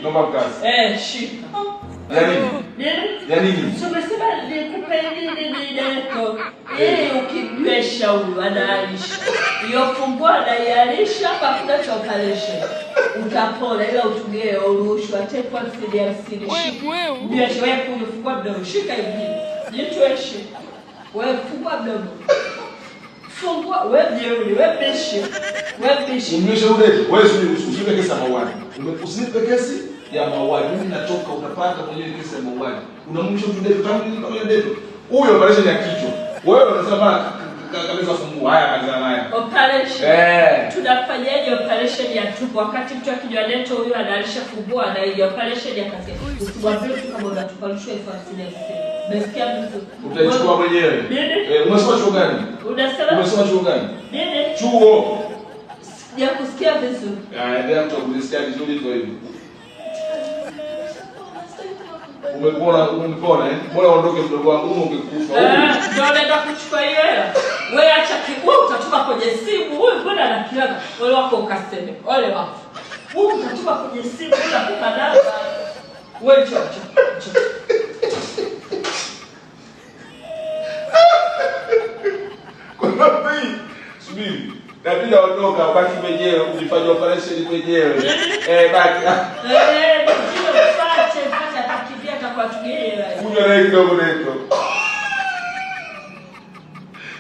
Naomba mkasi. Shika. Ya nini? Ya nini? Umesema nikupe nini nideko? Ukibwesha huyu anaalisha. Hiyo funguo anaialisha hapa kuna cha operation. Utapona ila utugee urushwa tekwa CDMC. Biashi wewe kufungua mdomo shika hivi. Jitweshe. Wewe fungua mdomo. Fungua wewe bishi. Wewe bishi. Umesha ule wewe usipe kesi ya mauaji. Usinipe kesi ya mauaji. Mimi natoka utapata kwenye kesi ya mauaji. Unamwisha tudete tangu kama ile deto. Huyo operation ya kichwa. Wewe unasema kabisa fungua haya kanza naye. Operation. Tunafanyaje operation ya tupo wakati mtu akijua deto huyo analisha fungua na hiyo operation ya kazi. Usiwaambie tu kama unatuparushwa FCDC. Besikia mtu. Utachukua mwenyewe. Unasoma chuo gani? Unasoma chuo gani? Chuo. Ya kusikia vizuri. Ndio mtu kusikia vizuri ndio hivi. Umepona bora ondoke mdogo wangu ungekufa. Ndio naenda kuchukua hiyo hela. Wewe acha kibao utatoka kwenye simu. Wewe mbona anakilaga? Ole wako ukaseme. Ole wako. Wewe utatoka kwenye simu utakupa namba. Wewe chocho. Subiri. Napenda ondoka baki mwenyewe ujifanye operation mwenyewe. Baki. Ndio ufache mpaka atakimbia atakuwa tugela. Kuja na kidogo neto.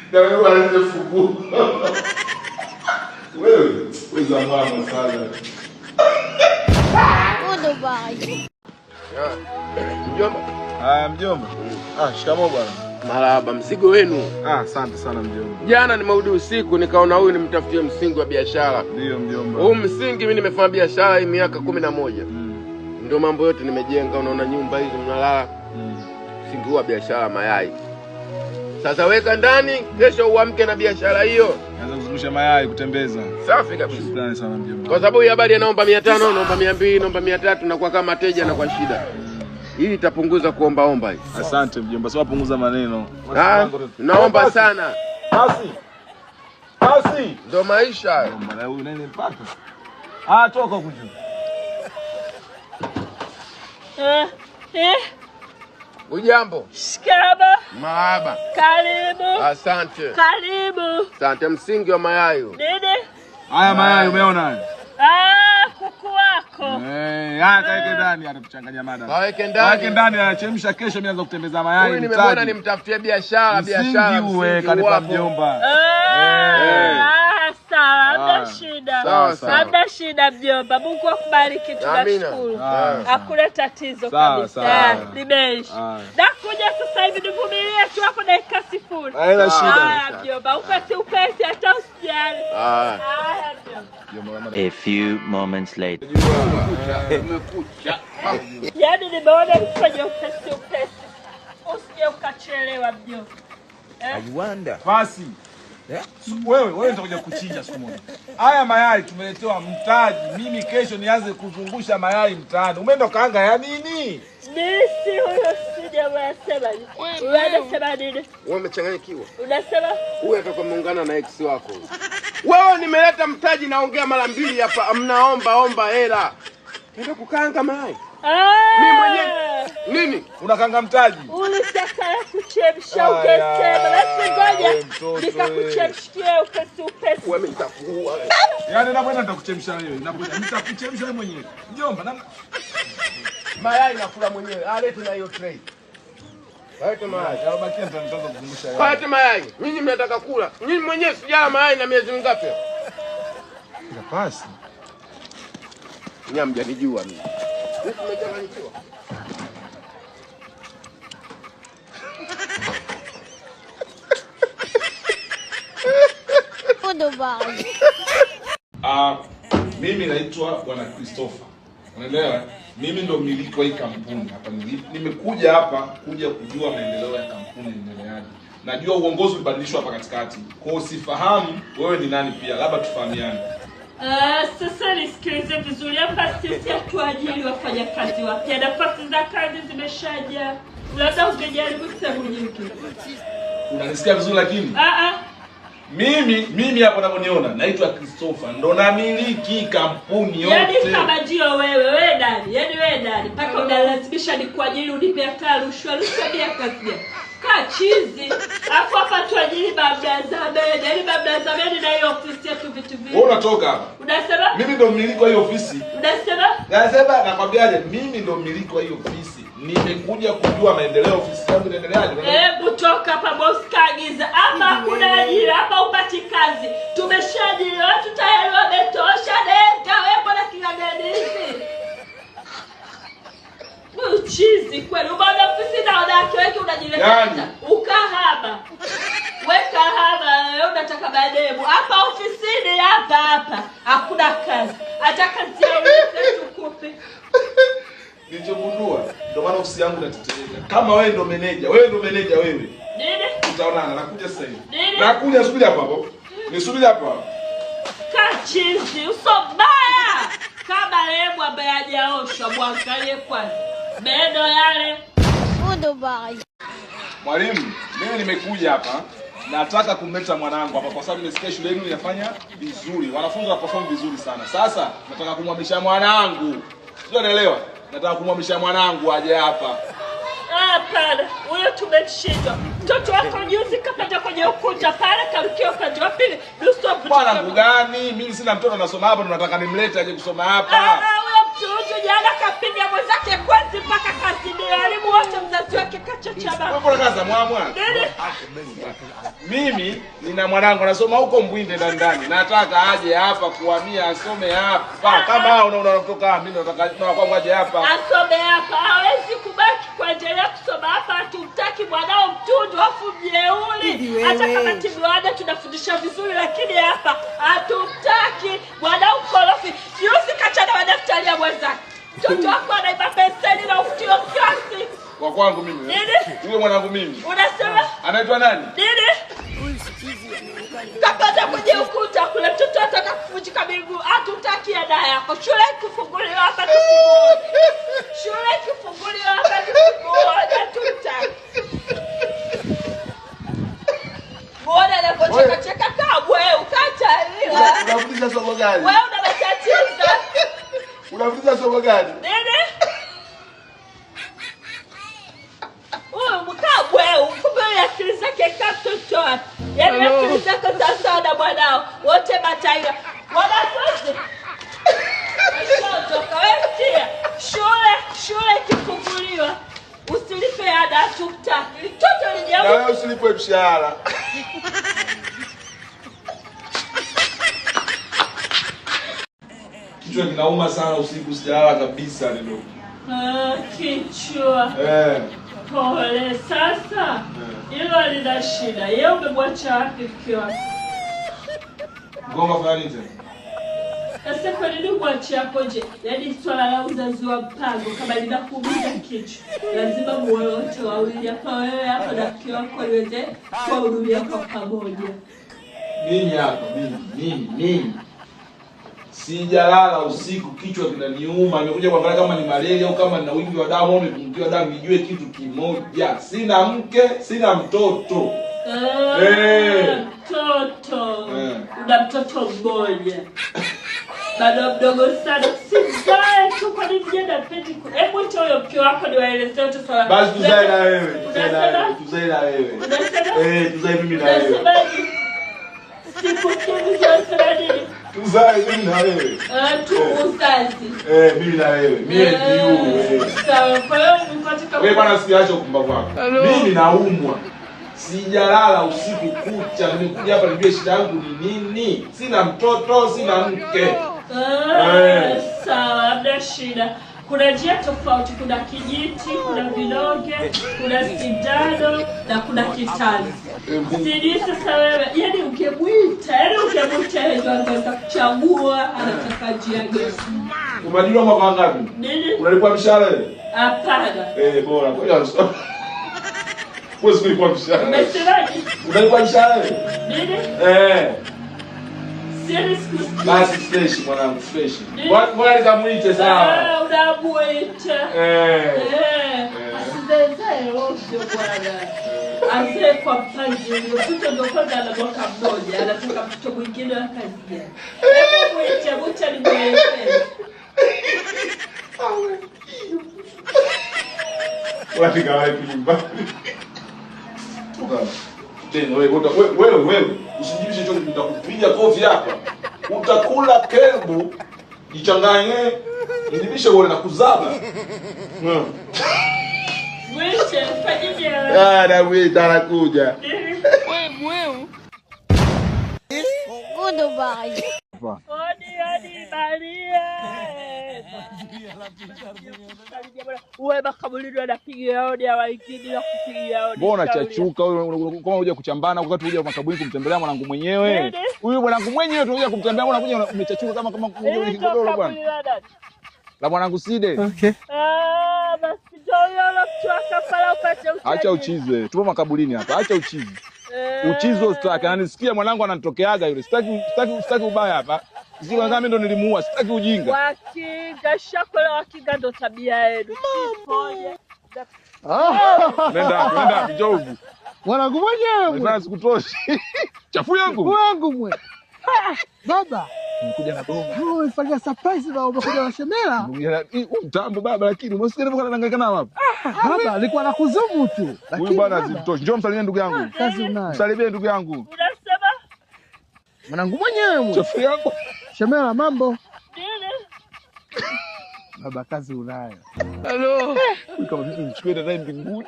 Ndio wanaanza fuku. Wewe zamani sana. Dubai. Mjomba. Mjomba. Shikamoo bwana. Marahaba, mzigo wenu. Asante sana mjomba. Jana nimerudi usiku nikaona huyu nimtafutie msingi wa biashara. Ndio mjomba. Huu msingi mimi nimefanya biashara hii miaka 11. Ndio mambo yote nimejenga, unaona nyumba hizo mnalala. Msingi wa biashara mayai. Sasa weka ndani, kesho uamke na biashara hiyo. Anza kuzungusha mayai kutembeza. Safi kabisa. Shukrani sana mjomba. Kwa sababu hii habari anaomba 500, naomba 200, naomba 300 na kwa kama teja na kwa shida. Hii itapunguza kuomba hii. Asante mjomba, sio punguza maneno. Naomba sana. Basi. Ndio maisha. Mjomba huyu nani mpaka? Toka huko. Ujambo? Shikaba. Marahaba. Karibu. Asante. Karibu. Asante, msingi wa mayai. Nini? Haya mayai umeona haya? Kuku wako. Kaeke ndani atatuchanganya mada. Kaweke ndani. Kaweke ndani anachemsha kesho mimi naanza kutembeza mayai. Huyu nimemwona nimtafutie biashara. Msingi uwe kanipa mjomba. Sawa, hamna shida mjomba. Mungu akubariki tunashukuru. Hakuna tatizo kabisa. Nimeisha. Nakuja sasa hivi nivumilie tu hapo dakika 0. Haina shida. Mjomba, upesi hata usijali. A few moments later. Yaani nimeona mfanye upesi. Usije ukachelewa mjomba. Aiwanda. Basi. Wewe utakuja kuchinja siku moja. Haya mayai tumeletewa mtaji. Mimi kesho nianze kuzungusha mayai mtaani. Umeenda kaanga ya nini? Mimi huyo sijawasema. Unasema nini? Wewe umechanganyikiwa. Unasema? Wewe atakuwa muungana na ex wako. Wewe nimeleta mtaji naongea mara 2 hapa. Mnaomba hela. Ndio kukaanga mayai. Mimi mwenyewe. Nini? Unakanga mtaji? Ulitaka kuchemsha ukesema. Basi ngoja nikakuchemshia upesi. Wewe nitakuua wewe. Yaani nakwenda nitakuchemsha wewe. Nitakuchemsha wewe mwenyewe. Mjomba, mayai nakula mwenyewe. Leta na hiyo tray. Leta mayai. Bakia nitaanza kuzungusha wewe. Leta mayai. Mimi mnataka kula. Mimi mwenyewe sijala mayai na miezi mingapi? Basi. Nyamja nijua mimi. Umechanganyikiwa. Dubai. Mimi naitwa Bwana Christopher. Unaelewa? Mimi ndo mmiliki wa hii kampuni hapa. Nimekuja hapa kuja kujua maendeleo ya kampuni inaendeleaje. Najua uongozi ulibadilishwa hapa katikati. Kwa hiyo sifahamu wewe ni nani pia. Labda tufahamiane. Sasa nisikilize vizuri. Hapa sisi hatuajiri wafanyakazi wapya. Nafasi za kazi zimeshaja. Labda ungejaribu sehemu nyingine. Unanisikia vizuri lakini? Mimi hapo unaponiona naitwa Christopher, ndo namiliki kampuni yote. Yaani kama ndio wewe nani? Yaani wewe nani? Mpaka unalazimisha nikuajiri unipe rushwa bila kazi. Kaa chizi. Alafu hapa tuajiri babda Zabedi. Yaani babda Zabedi na hiyo ofisi yetu vitu vingi. Wewe unatoka hapa. Unasema? Mimi ndo mmiliki wa hiyo ofisi. Unasema? Nasema nakwambiaje, mimi ndo mmiliki wa hiyo ofisi. Nimekuja kujua maendeleo ya ofisi yangu inaendeleaje. Hebu toka hapa boss kagiza. Hapa hakuna ajira, hapa upati kazi. Tumeshaajiri watu tayari wametosha leta wewe na kinagadizi. Uchizi kweli. Umeona ofisi na wanawake wengi unajileta. Ukahaba. Weka haba, wewe unataka mademu. Hapa ofisini hapa. Hakuna kazi. Hata kazi ya wewe tukupe. Nilichogundua ndio maana ofisi yangu inatetereka. Kama wewe ndo meneja, wewe. Nini? Tutaonana, nakuja sasa hivi. Nini? Nakuja, subiri hapo. Nisubiri hapo. Kachizi, uso mbaya. Kama leo ambaye hajaoshwa mwangalie kwanza. Meno yale. Dubai. Mwalimu, mimi nimekuja hapa. Nataka kumleta mwanangu hapa kwa sababu nimesikia shule yenu inafanya vizuri. Wanafunzi wanaperform vizuri sana. Sasa nataka kumhamisha mwanangu. Sio, unaelewa? Nataka kumhamisha mwanangu aje hapa. Hapana, huyo tumeshindwa. Mtoto wako juzi kapata kwenye ukuta pale karukia upande wa pili. Mwanangu gani? Mimi sina mtoto nasoma hapa, nataka nimlete aje kusoma hapa. Huyo mtoto jana kapiga mwenzake kwanza mpaka kazini. Alimu wote mzazi wake kachochaba. Wewe mbona kaza mwamwa? Nini? Mimi nina mwanangu anasoma huko Mbwinde ndani. Nataka aje hapa kuhamia asome hapa. Kama unatoka mimi nataka kwa aje hapa. Asome hapa. Hawezi kubaki kuendelea kusoma hapa. Hatumtaki mwanao mtundu afu mjeuri. Hata kama timuada tunafundisha vizuri lakini hapa hatumtaki mwanao mkorofi. Juzi kachana madaftari ya mwenzake. Mtoto wako anaiba penseli na ufutio kasi. Kwa kwangu mimi. Nini? Huyo mwanangu mimi. Unasema? Anaitwa nani? Nini? Kapata kwenye ukuta kule mtoto ataka kuvunjika miguu. Hatutaki ada yako. Shule ikifunguliwa hapa tusimuone. Shule ikifunguliwa hapa tusimuone. Hatutaki. Muone anapocheka kabwe. Ukataliwa. Unafundisha somo gani? Wewe unatatiza. Unafundisha somo gani? Nini? Mkabwe, kumbe akili zake katotoa. Yaani akili zake sawa na mwanao. Wote mataira. Wanafunzi. Toka wewe shule ikifunguliwa. Usilipe ada tutaki. Mtoto lijao. Na wewe usilipe mshahara. Kichwa kinauma sana usiku, sijalala kabisa ndio. Kichwa. Pole sasa. Hilo lina shida. Yeye umemwacha wapi mkiwa? Goma fulani tena. Sasa kwa nini mwache hapo nje? Yaani swala la uzazi wa mpango kama linakuumiza kichwa. Lazima muwe wote wawili hapa, wewe hapa na mkiwa wako niweze kuhudumia kwa pamoja. Mimi hapa, mimi. Sijalala usiku, kichwa kinaniuma. Nimekuja kuangalia kama ni malaria au kama nina wingi wa damu au nimepungukiwa damu, nijue kitu kimoja. Sina mke, sina mtoto. Mtoto. Una mtoto mmoja. Bado mdogo sana. Sizae tu kwa nini mjenda peti. Hebu ito huyo mke wako niwaelezee yote sawa. Basi tuzae na wewe. Tuzae na wewe. Tuzae mimi na wewe. Siku kumi za nini? Tuzae mimi na wewe. Tu uzazi. Mimi na wewe. Mimi ndio. Sawa, kwa hiyo nipate kama wewe bwana siache upumbavu wako. Mimi naumwa. Sijalala usiku kucha. Nimekuja hapa nijue shida yangu ni nini. Sina mtoto, sina mke. Sawa, hamna shida. Kuna njia tofauti, kuna kijiti, kuna vidonge, kuna sindano na kuna kitani. Sidi sasa wewe, yaani ungemwita ndio angeweza kuchagua anataka njia gani. Unajua mwaka ngapi? Nini? Unalipwa mshahara wewe? Hapana. Bora. Kwa hiyo wewe kulipwa mshahara. Umesemaje? Unalipwa mshahara wewe? Nini? Basi fresh mwanangu, fresh. Mbona nikamuite sawa? Unamuita. Asizae ovyo bwana. Azee kwa mpangilio. Mtoto ndio kwanza ana mwaka mmoja, anataka mtoto mwingine wa kazi. Hebu muite ni mwelekezi. Unafika wapi nyumbani? Tena wewe usijibishe chochote, nitakupiga kofi hapa. Utakula kelbu jichanganye, nibishe wewe na kuzaba. Mwisho fanyije? Na wewe anakuja. Goodbye. Odi Maria. Wewe makabulini anapiga hodi hawaikidi na kupiga hodi. Mbona chachuka wewe kama unakuja kuchambana wakati unakuja makaburi kumtembelea mwanangu mwenyewe? Huyu mwanangu mwenyewe tunakuja kumtembelea unakuja umechachuka kama unakuja kigodoro bwana. La mwanangu Side. Okay. Basi ndio unachaka pala upate uchizi. Acha uchizi. Tupo makaburini hapa. Acha uchizi. Uchizi usitaki. Ananisikia mwanangu ananitokeaga yule. Sitaki ubaya hapa. Sisi kwanza mimi ndo nilimuua. Sitaki ujinga. Wakinga shakole wakinga ndo tabia yenu. Sipoje. Nenda Jobu. Mwanangu mwenyewe. Sasa sikutoshi. Chafu yangu. Wangu mwe. Baba, Nimekuja na bonga. wewe umefanya surprise na umekuja na Shemela. Mtambo baba lakini umesikia nilivyokuwa nahangaika nao hapa. Baba, alikuwa anakuzumu tu. Huyu bwana zimtoshi. Njoo msalimie ndugu yangu. Kazi unayo. Msalimie ndugu yangu. Unasema? Mwanangu mwenyewe mwe. Chafu yangu. Shemela mambo. Nini? Baba, kazi unayo. Hello. Kama vipi mchukue ndani mbinguni?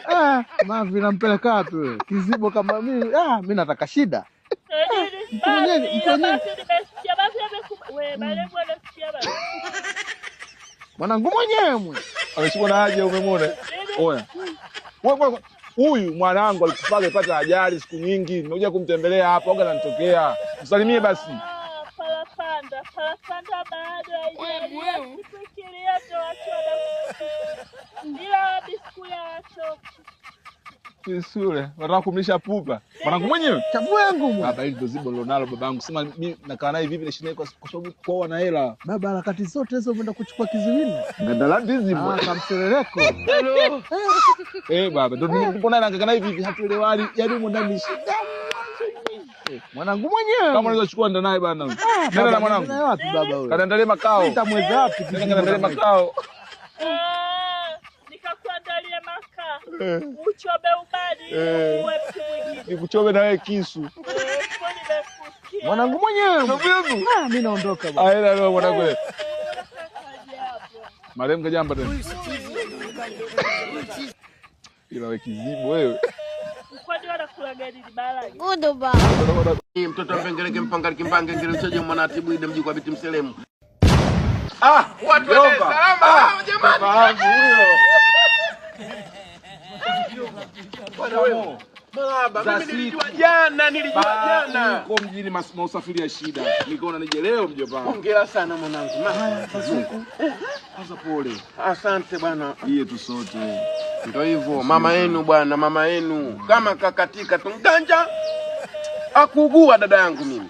Mavi nampeleka wapi wewe? Kizibo kama mimi. Mimi nataka shida. Mwanangu mwenyewe mwe. Ameshikwa na haja umemwona? Oya. Wewe huyu mwanangu alikufaga pata ajali siku nyingi. Nimekuja kumtembelea hapa, oga ananitokea. Msalimie basi. Parapanda bado haijalia. Sifikiria tu watu ila bisku ya watu. Sule, nataka kumlisha pupa. Mwanangu mwenyewe. Chafu yangu mwe. Baba hili ndo zibo lonalo babangu. Sema mimi nakaa naye vipi na kwa sababu kwao na hela. Baba, harakati zote hizo umeenda kuchukua kiziwini. Ngandalandi zibo. Kamserereko. Hello. Baba, ndo nilipoona nakaa naye vipi hatuelewani. Yaani umo ndani shida. Mwanangu mwenyewe. Kama unaweza kuchukua ndo naye bana. Nenda na mwanangu. Nenda wapi baba wewe? Kanaandalie makao. Nitamweza wapi? Kanaandalie makao. Nikakuandalia makaa. Uchobe ubadi. Uwe mtu mwingine. Nikuchobe na wewe kisu. Mwanangu mwenyewe. Mimi naondoka baba. Aenda leo mwanangu wewe. Marehemu kajamba tena. Ila wewe kizibo wewe. Kwani wanakula gari ni balaa. Goodbye. Mtoto mpengeleke mpanga kimbange ngilecheje mwanatibu ide mji kwa biti mselemu. Watu wa salama jamani. Fahamu huyo. Baba, mimi nilijua jana. Uko mjini mausafiri ya shida. Nikaona nije leo mjomba. Hongera sana mwanangu. Sasa pole. Asante bwana. Iye tu sote. Ndio hivyo, mama yenu bwana, mama yenu kama kakatika tunganja akugua dada yangu mimi.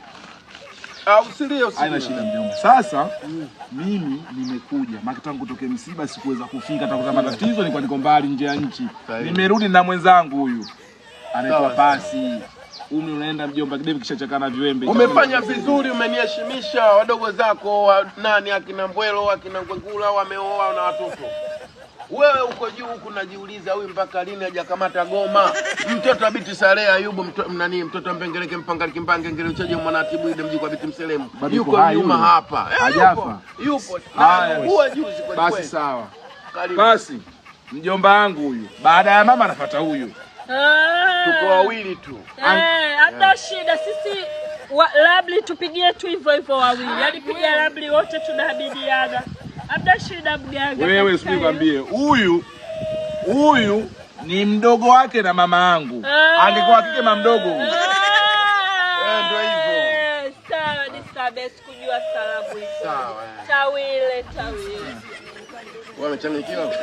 Usilie. Haina shida mjomba. Sasa mimi nimekuja. Maana tangu kutoke msiba sikuweza kufika hata kwa matatizo, niko mbali nje ya nchi. Nimerudi na mwenzangu huyu. Anaitwa Pasi. Umi unaenda mjomba kidevu kishachakana viwembe. Umefanya vizuri, umeniheshimisha. Wadogo zako nani akina Mbwelo akina Ngwengula wameoa na watoto. Wewe uko juu huku najiuliza huyu mpaka lini hajakamata goma. Mtoto wa Biti Saleh Ayubu mtoto mpengeleke mpanga kimbange ngilecheje mwanatibu ide mji kwa Biti Mselemu. Yuko nyuma hapa. Hajafa. Yupo. Haya. Juzi kwa basi sawa. Basi mjomba wangu huyu. Baada ya mama anafuata huyu. Tuko wawili tu. Hata shida sisi labli tupigie tu hivyo wawili. Yaani piga labli wote tunahabidiana. Hata shida mganga. Wewe usinikwambie. Huyu ni mdogo wake na mama yangu. Angekuwa kike mama mdogo huyu. Ndio hivyo. Sawa ni sabe sikujua salamu hizo. Sawa. Tawile. Wewe umechanganyikiwa?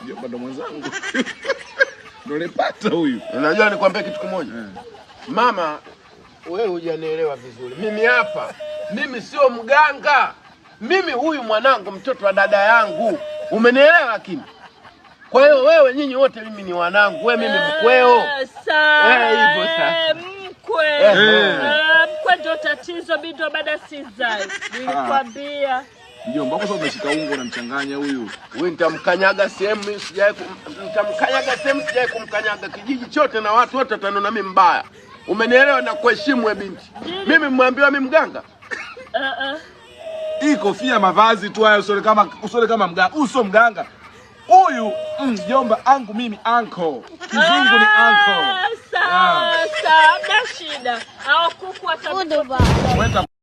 Ndio bado mwenzangu. Ndio lepata huyu. Unajua nikwambie kitu kimoja. Mama, wewe hujanielewa vizuri. Mimi sio mganga. Mimi huyu mwanangu mtoto wa dada yangu. Umenielewa lakini? Kwa hiyo wewe nyinyi wote mimi ni wanangu. Wewe mimi mkweo. Sawa. Hivyo sasa. Mkwe ndio tatizo bido baada sizai. Nilikwambia. Mjomba, kwa sababu umeshika ungo na mchanganya huyu. Wewe nitamkanyaga sehemu sijai kumkanyaga kijiji chote na watu wote wataniona mimi mbaya. Umenielewa na kuheshimu binti. Mimi mwambiwa mimi mganga. Hii kofia mavazi tu haya usole kama mganga. Uso mganga. Huyu mjomba angu mimi uncle. Kizungu ni uncle. Sawa, hamna shida. Hao kuku watabeba.